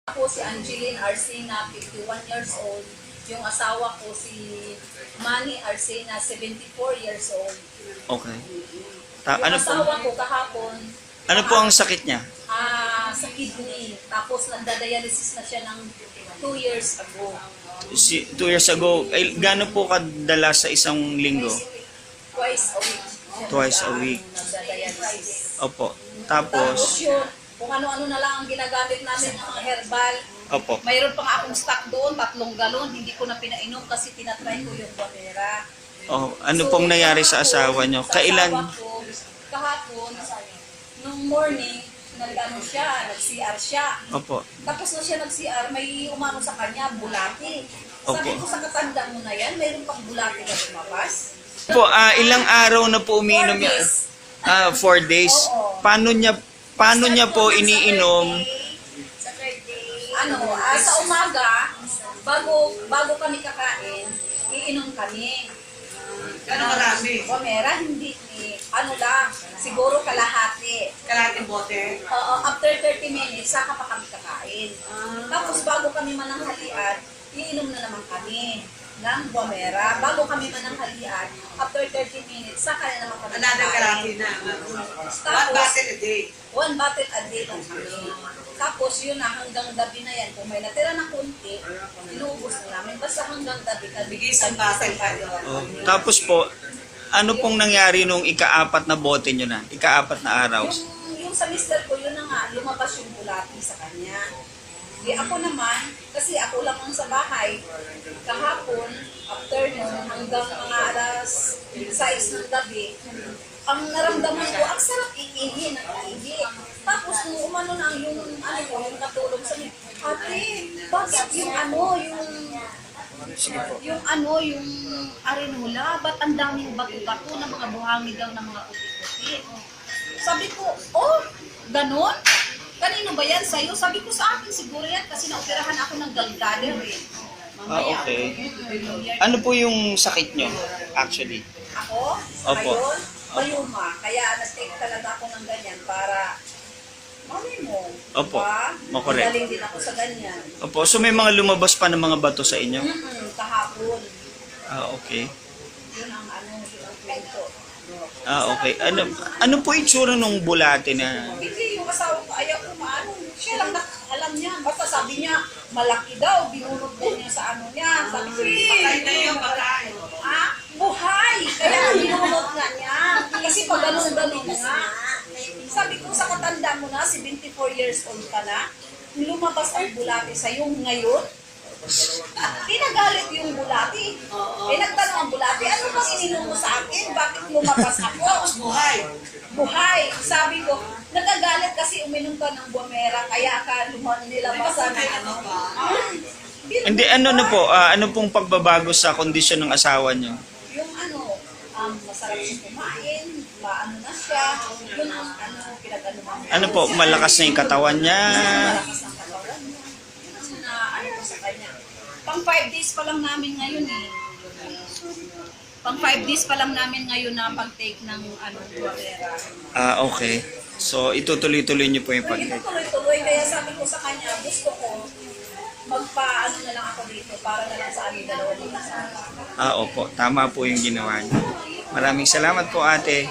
Ako si Angeline Arcena, 51 years old. Yung asawa ko si Manny Arcena, 74 years old. Okay. Yung Ano po? asawa ko kahapon, Ano po ang sakit niya? sa kidney. Tapos nagda-dialysis na siya ng 2 years ago. 2 years ago, ay, gaano po kadala sa isang linggo? Twice a week. Twice a week. Nagda-dialysis. Opo. Tapos Tapos, yun, kung ano-ano na lang ang ginagamit namin ng mga herbal. opo. Mayroon pa nga akong stock doon, 3 galon, hindi ko na pinainom kasi tinatry ko yung Guamera. Oh, ano pong nangyari sa asawa niyo? Sa Kailan? asawa ko, kahapon, nung morning, nag-CR siya. Opo. Tapos na siya nag-CR, may umano sa kanya, bulati. Sabi Opo. ko sa katanda mo na yan, mayroon pang bulati na lumabas. Po, ilang araw na po umiinom 4 niya? days. 4 days. Oo. Paano niya po iniinom? Sa third day. Sa umaga, bago kami kakain, iinom kami. Ano marami? Guamera, hindi lang, siguro kalahati. Kalahating bote. Oo, after 30 minutes, saka pa kami kakain. Tapos bago kami mananghalian, iinom na naman kami ng Guamera. Bago kami mananghalian, after 30 minutes, saka na naman kami Another kalahati na. One bottle a day. 1 bottle a day lang kami. Tapos yun na, hanggang gabi na yan. Kung may natira na kunti, inuubos na namin. Basta hanggang gabi kami. Bigay isang bottle pa yun. Oh, tapos po, ano pong nangyari nung ika-4 na bote niyo na? Ika-4 na araw? Yung sa mister ko, yun na nga, lumabas yung bulati sa kanya. Di ako naman, kasi ako lang ang sa bahay, kahapon, afternoon, hanggang mga alas 6 ng gabi, ang naramdaman ko, ang sarap iihi ng iihi. Tapos nung umano na yung natulog sa akin, ate, bakit yung arenula, ba't ang daming bato-bato ng mga buhangin daw ng mga uti-uti? Sabi ko, oh, ganon? Kanino ba yan sa'yo? Sabi ko sa akin siguro yan kasi naoperahan ako ng gallbladder eh. Mamaya. Okay. Ano po yung sakit niyo, actually? Ako? Opo. Ngayon, mayuma. Kaya nag-take talaga ako ng ganyan para mami mo. Opo. Correct. Magaling din ako sa ganyan. Opo, so may mga lumabas pa ng mga bato sa inyo? Kahapon. Okay. Yun ang kwento. Okay. Ano po itsura nung bulate na? Hindi, yung asawa ko ayaw kumaano. Siya lang alam niya. Basta sabi niya, malaki daw. Binunod daw niya sa ano niya. Sabi ko, Patay na yung patay. buhay! Kaya binunod nga niya. Kasi pag ganun-ganun nga. Sabi ko sa katanda mo na, 74 years old ka na, lumabas ang bulati sa'yo ngayon. Pinagalit yung bulati. Nagtanong ang bulati, ano bang ininom mo sa akin? Bakit lumabas ako? Buhay. Buhay. Sabi ko, nagagalit kasi uminom ka ng Guamera, kaya ka nilabasan ng ano. Hindi, ano na po? Ano pong pagbabago sa kondisyon ng asawa niyo? Yung masarap siya kumain, maano na siya, yun ang pinag-ano namin. Ano po, malakas na yung katawan niya? Malakas ng katawan niya. Yun ang ko sa kanya. Pang 5 days pa lang namin ngayon eh. Pang 5 days pa lang namin ngayon na pag-take ng Guamera. Okay. So, itutuloy-tuloy niyo po yung Ito pag-take. tuloy-tuloy, kaya sabi ko sa kanya, gusto ko, magpa-ano na lang ako dito para na lang sa amin dalawa mag-asawa. Opo. Tama po yung ginawa niyo. Maraming salamat po, ate.